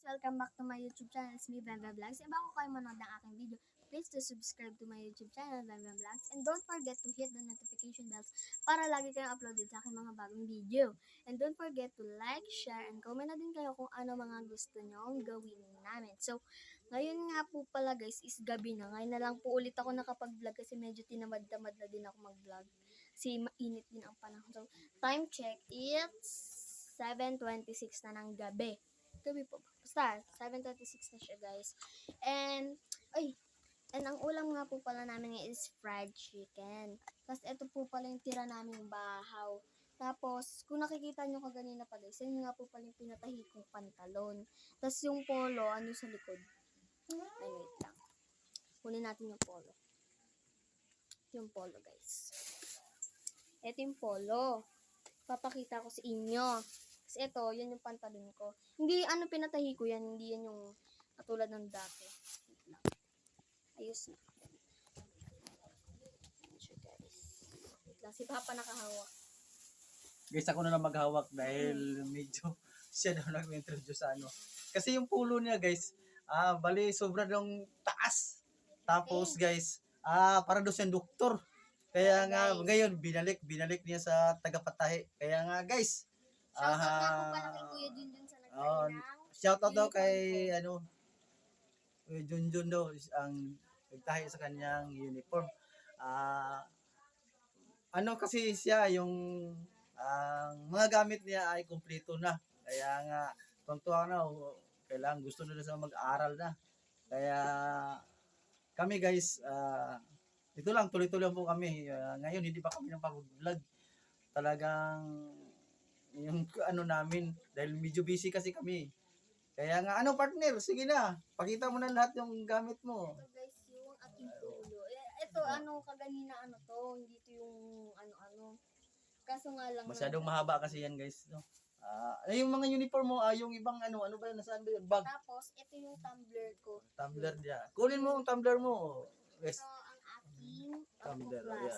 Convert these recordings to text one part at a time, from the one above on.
Welcome back to my YouTube channel. It's me, Bembe Vlogs. E bago kayo manood ng aking video, please to subscribe to my YouTube channel, Bembe Vlogs. And don't forget to hit the notification bells para lagi kayong uploaded sa aking mga bagong video. And don't forget to like, share, and comment na din kayo kung ano mga gusto nyong gawin namin. So, ngayon nga po pala guys, is gabi na. Ngayon na lang po ulit ako nakapag-vlog kasi medyo tinamad-tamad na din ako mag-vlog. Kasi mainit din ang panahon. So, time check, it's 7:26 na ng gabi. Gabi po ba? Basta, 7:36 na siya, guys. And ang ulam nga po pala namin is fried chicken. Tapos, ito po pala yung tira naming bahaw. Tapos, kung nakikita nyo kaganina pa, guys, yun nga po pala yung pinatahi kong pantalon. Tapos, yung polo, ano sa likod? Ay, wait lang. Kunin natin yung polo. Yung polo, guys. Ito yung polo. Papakita ko sa inyo. Kasi ito, yan yung pantalon ko. Hindi, pinatahi ko yan. Hindi yan yung katulad ng dati. Wait lang. Ayos na. Ayan siya, guys. Wait lang, si Papa nakahawak. Guys, ako na lang maghawak dahil medyo siya daw nag-introduce sa ano. Kasi yung pulo niya, guys, bali sobrang ng taas. Tapos, guys, para daw siyang doktor. Kaya nga, ngayon, binalik niya sa tagapatahi. Kaya nga, guys, Shoutout nga po pala kay Kuya Junjun sa nagtahi ng shoutout daw uniform kay, ko. Kuya Junjun daw, ang nagtahi sa kanyang uniform. Kasi siya, yung ang mga gamit niya ay kumpleto na. Kaya nga, tuwang-tuwa na, kailangan gusto nila sa mag-aaral na. Kaya kami guys, ito lang, tuloy-tuloy po kami. Ngayon, hindi pa kami napag-vlog. Talagang, yung namin, dahil medyo busy kasi kami. Kaya nga, partner, sige na, pakita mo na lahat yung gamit mo. Ito guys, yung aking pulo. Ito, kaganina to, hindi to yung ano-ano. Kaso nga lang. Masyadong mahaba kasi yan guys, no? Yung mga uniform mo, yung ibang ano ba yun, nasaan ba yun? Bag. Tapos, ito yung tumbler ko. Tumbler niya. Kunin mo ang tumbler mo. Yes. Ito ang aking Tumbler, Plus.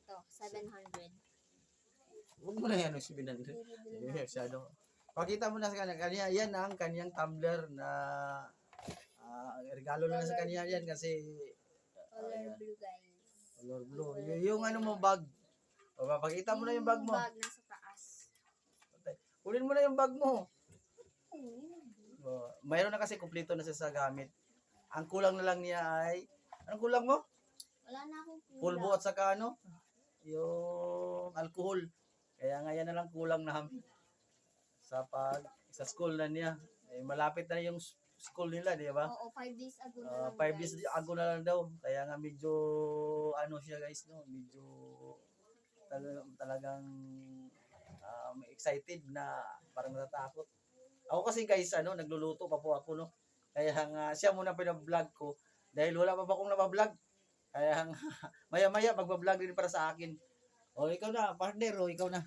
yeah. 700. Huwag mo na yan, si Binandre. Masyado. Pakita mo na sa kanya. Yan ang kanyang tumbler na regalo na sa kanya yan kasi Color blue, guys. color blue. Yung mo bag. Papakita mo na yung bag mo. Yung bag nasa taas. Kunin mo na yung bag mo. Mayroon na kasi kumpleto na siya sa gamit. Ang kulang na lang niya ay, anong kulang mo? Wala na akong kulang. Pulbo at saka yung alcohol. Kaya nga yan na lang kulang namin. Sa school na niya. Malapit na yung school nila, di ba? Oo, 5 days ago na lang. 5 days ago na lang daw. Kaya nga medyo, siya guys, no? Medyo talagang excited na parang natatakot. Ako kasi guys, nagluluto pa po ako, no? Kaya nga, siya muna pina-vlog ko. Dahil wala pa akong nabablog. Kaya nga, maya-maya, magbablog din para sa akin. O, ikaw na, partner, ikaw na.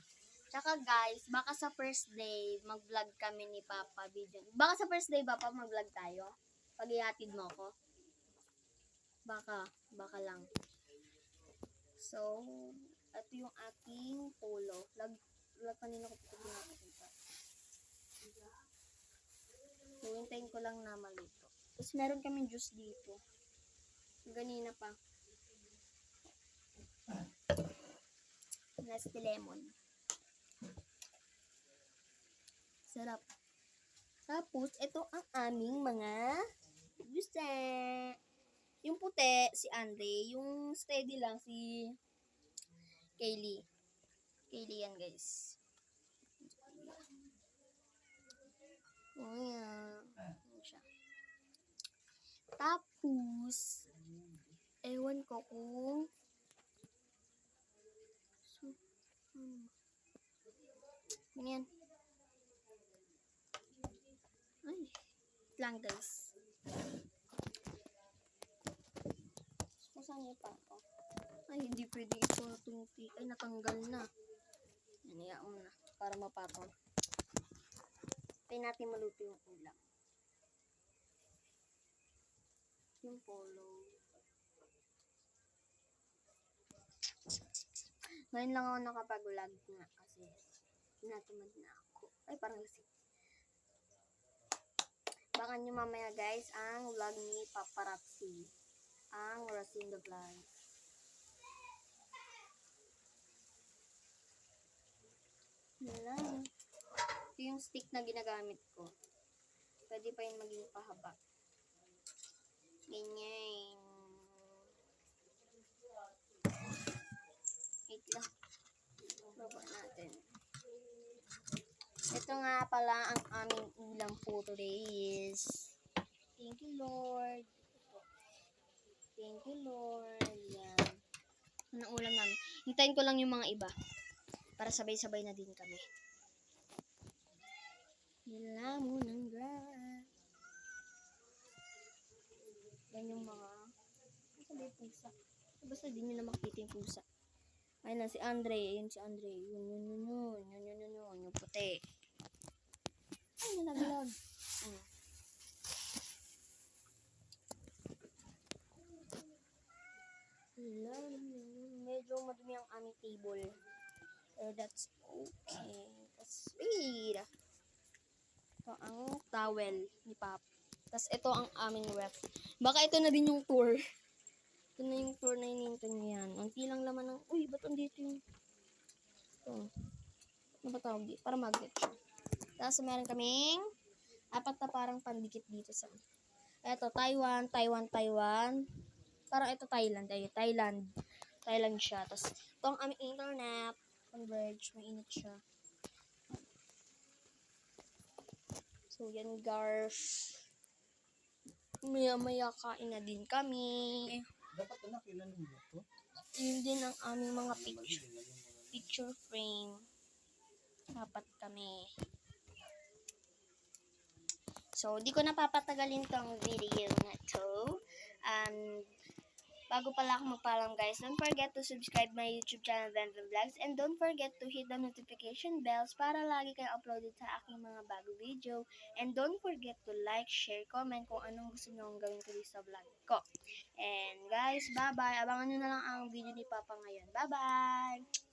Tsaka guys, baka sa first day, mag-vlog kami ni Papa video. Baka sa first day, Papa, mag-vlog tayo? Pag ihatid mo ako? Baka lang. So, ito yung aking polo. Kanina ko ito pinapakita. Hintayin ko lang na malito. Tapos meron kaming juice dito. Ganina pa. Nestle lemon. Sarap. Tapos, ito ang aming mga juice. Yung puti, si Andre. Yung steady lang, si Kaylee. Kaylee yan, guys. Oh, yeah. Yan siya. Tapos, ewan ko kung ganyan. Ay, lang guys. Saan niya pa ako? Ay, hindi pwede ito tunti. Ay, natanggal na. Yan, mo na. Para mapatong. Kaya natin maluto yung ulam. Yung polo. Ngayon lang ako nakapag-vlog nga kasi natumad na ako. Ay, parang lasing. abangan nyo mamaya guys ang vlog ni Paparazzi. Ang Racinda Vlog. Wala. Ito yung stick na ginagamit ko. Pwede pa yun maging pahaba. Ganyan. Wait lang. Baba natin. Ito nga pala ang aming ulam po today is thank you Lord. Thank you Lord. Yan. Anong ulam namin? Hintayin ko lang yung mga iba. Para sabay-sabay na din kami. Nilamon ng grass. Yan yung mga sabi pusa. Basta di nyo na makita yung pusa. Ayun na si Andre. Ayun si Andre. Yun. Yung puti. Ay, nalaglag. Medyo madumi ang aming table. So that's okay. That's sweet. Ito ang towel ni Pap. Tapos ito ang aming ref. Baka ito na din yung tour. Ito na yung tour na hinihintay niyo yan. Unti lang laman ng... Uy, ba't andito yung... Ito. Ano ba tawag dito? Para magnet siya. Tapos meron kaming 4 na parang pandikit dito sa... Ito, Taiwan. Parang ito Thailand. Ayun, Thailand siya. Tapos ito ang aming internet. Converge. Mainit siya. So, yan guys. Maya-maya kain na din kami. Dapat anak, ilan mo to? Yun din ang aming mga picture frame. 4 kami. So, di ko napapatagalin tong video na to. Bago pala ako magpaalam guys, don't forget to subscribe my YouTube channel, Venven Vlogs, and don't forget to hit the notification bells para lagi kayo uploaded sa aking mga bagong video. And don't forget to like, share, comment kung anong gusto nyo gawin ko sa vlog ko. And guys, bye-bye. Abangan nyo na lang ang video ni Papa ngayon. Bye-bye!